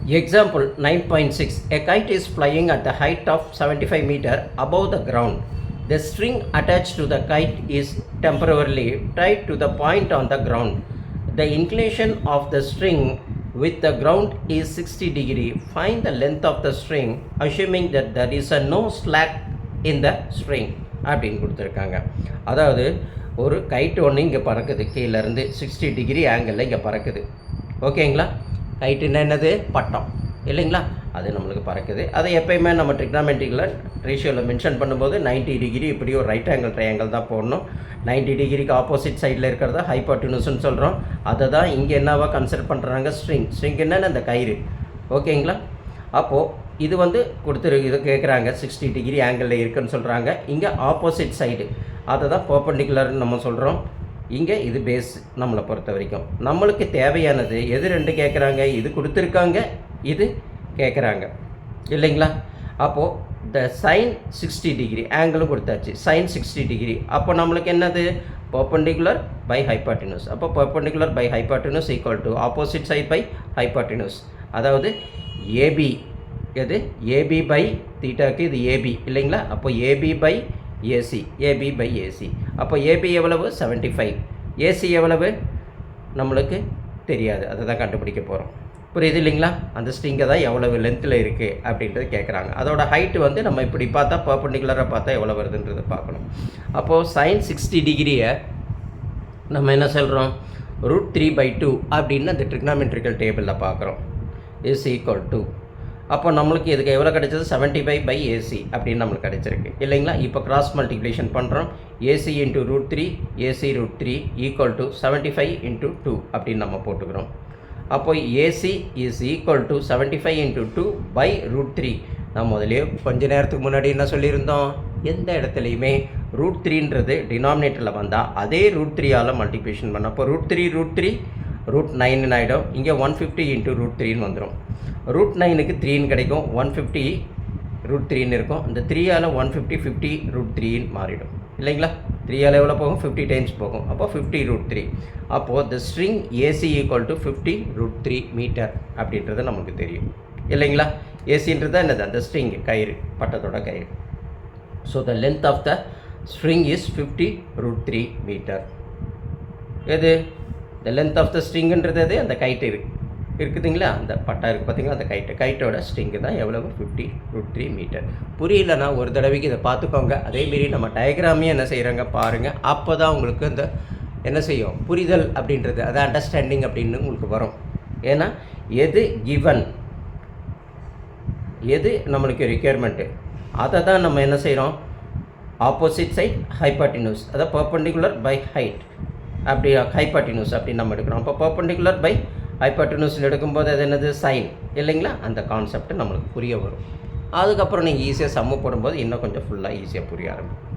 Example 9.6. A kite is flying at the height of 75 meter above the ground. The string attached to the kite is temporarily tied to the point on the ground. The inclination of the string with the ground is 60 degree. Find the length of the string assuming that there is a no slack in the string. அப்படின்னு கொடுத்துருக்காங்க. அதாவது ஒரு கைட்டு ஒன்று இங்கே பறக்குது, கீழேருந்து 60 degree ஆங்கிளில் இங்கே பறக்குது. ஓகேங்களா? கைட்டுன்னா என்னது? பட்டம் இல்லைங்களா? அது நம்மளுக்கு பறக்குது. அதை எப்போயுமே நம்ம ட்ரிக்னாமெட்ரிக்கில் ரேஷியோவில் மென்ஷன் பண்ணும்போது 90 டிகிரி இப்படி ஒரு ரைட் ஆங்கிள் ட்ரையாங்கிள் தான் போடணும். 90 டிகிரிக்கு ஆப்போசிட் சைடில் இருக்கிறத ஹைபாட்டினஸ்ன்னு சொல்கிறோம். அதை தான் இங்கே என்னவா கன்சிடர் பண்ணுறாங்க? ஸ்ட்ரிங் என்னென்னு அந்த கயிறு. ஓகேங்களா? அப்போது இது இது கேட்குறாங்க 60 டிகிரி ஆங்கிளில் இருக்குதுன்னு சொல்கிறாங்க. இங்கே ஆப்போசிட் சைடு அதை தான் பர்பெண்டிகுலர்னு நம்ம சொல்கிறோம். இங்கே இது பேஸ் நம்மளை பொறுத்த வரைக்கும். நம்மளுக்கு தேவையானது எது ரெண்டு கேட்குறாங்க? இது கொடுத்துருக்காங்க, இது கேட்குறாங்க இல்லைங்களா? அப்போது இந்த சைன் 60 டிகிரி ஆங்கிளும் கொடுத்தாச்சு, சைன் 60 டிகிரி. அப்போ நம்மளுக்கு என்னது? Perpendicular by hypotenuse. அப்போ perpendicular by hypotenuse equal to opposite side by hypotenuse. அதாவது ஏபி எது? ஏபி பை தீட்டாக்கு இது ஏபி இல்லைங்களா? அப்போ AB by AC, AB by AC. அப்போ ஏபி எவ்வளவு? 75. ஏசி எவ்வளவு? நம்மளுக்கு தெரியாது, அதை தான் கண்டுபிடிக்க போகிறோம். புரியுது இல்லைங்களா? அந்த ஸ்ட்ரிங்கை தான் எவ்வளவு லென்த்தில் இருக்குது அப்படின்றது கேட்குறாங்க. அதோட ஹைட்டு நம்ம இப்படி பார்த்தா பர்பெண்டிகுலராக பார்த்தா எவ்வளோ வருதுன்றதை பார்க்கணும். அப்போது சைன் 60 டிகிரியை நம்ம என்ன சொல்கிறோம்? √3/2 அப்படின்னு அந்த ட்ரிக்னாமெட்ரிக்கல் டேபிளில் பார்க்குறோம். இஸ் ஈக்குவல் டு, அப்போ நம்மளுக்கு இதுக்கு எவ்வளோ கிடைச்சது? 75/AC அப்படின்னு நம்மளுக்கு கிடைச்சிருக்கு இல்லைங்களா? இப்போ கிராஸ் மல்டிப்ளிகேஷன் பண்ணுறோம். AC × √3 AC √3 ஈக்குவல் டு 75 × 2 அப்படின்னு நம்ம போட்டுக்கிறோம். அப்போ AC இஸ் ஈக்குவல் டு 75 × 2/√3. நான் முதலே கொஞ்ச நேரத்துக்கு முன்னாடி என்ன சொல்லியிருந்தோம்? எந்த இடத்துலையுமே √3ன்றது டினாமினேட்டரில் வந்தால் அதே √3ஆல் மல்டிப்ளிகேஷன் பண்ணோம். அப்போ √3 √9 ஆகிடும். இங்கே 150 × √3ன்னு வந்துடும். √9க்கு 3ன்னு கிடைக்கும், 150 √3ன்னு இருக்கும். இந்த 3ஆல் 150 50 √3ன்னு மாறிடும் இல்லைங்களா? 3ஆல் எவ்வளோ போகும்? 50 டைம்ஸ் போகும். அப்போ 50 √3. அப்போது the string AC equal to 50 √3 metre அப்படின்றது நமக்கு தெரியும் இல்லைங்களா? ஏசின்றது தான் என்னது? அந்த ஸ்ட்ரிங் கயிறு, பட்டத்தோட கயிறு. So the length of the string is 50 √3 metre. எது? த லென்த் ஆஃப் த ஸ்ட்ரிங்குன்றது எது? அந்த கைட்டு இருக்குதுங்களா? அந்த பட்டா இருக்குது பார்த்தீங்களா? அந்த கைட்டோட ஸ்ட்ரிங்கு தான் எவ்வளவு? 50 √3 மீட்டர். புரியலன்னா ஒரு தடவைக்கு இதை பார்த்துக்கோங்க. அதேமாரி நம்ம டயக்ராமே என்ன செய்கிறாங்க பாருங்கள். அப்போ தான் உங்களுக்கு இந்த என்ன செய்யும்? புரிதல் அப்படின்றது, அது அண்டர்ஸ்டாண்டிங் அப்படின்னு உங்களுக்கு வரும். ஏன்னா எது கிவன், எது நம்மளுக்கு ரிக்யர்மெண்ட்டு, அதை தான் நம்ம என்ன செய்கிறோம்? ஆப்போசிட் சைட் ஹைபாட்டினஸ், அதை பர்பெண்டிகுலர் பை ஹைட் அப்படி ஹைபாட்டினஸ் அப்படின்னு நம்ம எடுக்கிறோம். அப்போ பர்பெண்டிகுலர் பை ஹைபாட்டினஸ்ன்னு எடுக்கும்போது அது என்னது? சைன் இல்லைங்களா? அந்த கான்செப்ட் நம்மளுக்கு புரிய வரும். அதுக்கப்புறம் நீங்கள் ஈஸியாக சம்மு போடும்போது இன்னும் கொஞ்சம் ஃபுல்லாக ஈஸியாக புரிய ஆரம்பிக்கும்.